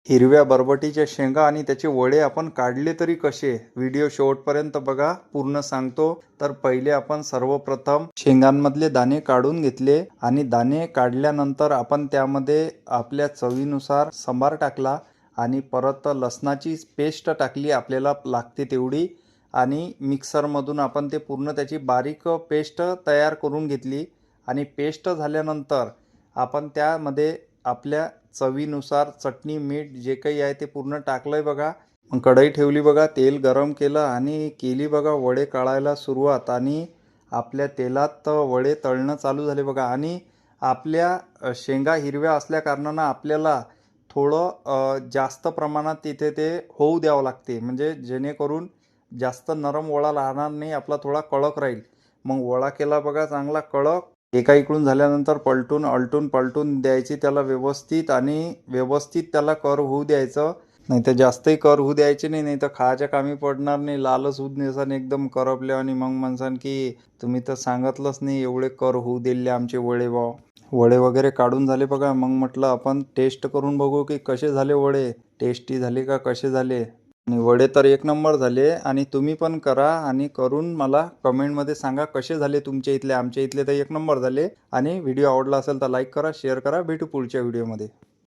हिरव्या बरबटीच्या शेंगा आणि त्याचे वडे आपण काढले तरी कसे, व्हिडिओ शेवटपर्यंत बघा, पूर्ण सांगतो. तर पहिले आपण सर्वप्रथम शेंगांमधले दाणे काढून घेतले आणि दाणे काढल्यानंतर आपण त्यामध्ये आपल्या चवीनुसार सांबार टाकला आणि परत लसणाची पेस्ट टाकली आपल्याला लागते तेवढी आणि मिक्सरमधून आपण ते पूर्ण त्याची बारीक पेस्ट तयार करून घेतली आणि पेस्ट झाल्यानंतर आपण त्यामध्ये आपल्या चवीनुसार चटणी मीठ जे काही आहे ते पूर्ण टाकलंय बघा. मग कढई ठेवली बघा, तेल गरम केलं आणि केली बघा वडे काढायला सुरुवात आणि आपल्या तेलात वडे तळणं चालू झाले बघा. आणि आपल्या शेंगा हिरव्या असल्या कारणानं आपल्याला थोडं जास्त प्रमाणात तिथे ते होऊ द्यावं लागते, म्हणजे जेणेकरून जास्त नरम वडा राहणार नाही, आपला थोडा कडक राहील. मग वडा केला बघा चांगला कडक. एका इकडून झाल्यानंतर पलटून द्यायची त्याला व्यवस्थित आणि व्यवस्थित त्याला कर होऊ द्यायचं. नाही तर जास्तही कर होऊ द्यायचे नाही, नाही तर खायच्या कामी पडणार नाही. लालच होऊ देसान एकदम करपले आणि मग म्हणसान की तुम्ही तर सांगितलंच नाही एवढे कर होऊ दिले आमचे वडे भाव. वडे वगैरे काढून झाले बघा. मग म्हटलं आपण टेस्ट करून बघू की कसे झाले वडे, टेस्टी झाले का कसे झाले. आणि वडे तर एक नंबर झाले आणि तुम्ही पण करा आणि करून मला कमेंटमध्ये सांगा कसे झाले तुमच्या इथले. आमच्या इथले तर एक नंबर झाले. आणि व्हिडिओ आवडला असेल तर लाईक करा, शेअर करा. भेटू पुढच्या व्हिडिओमध्ये.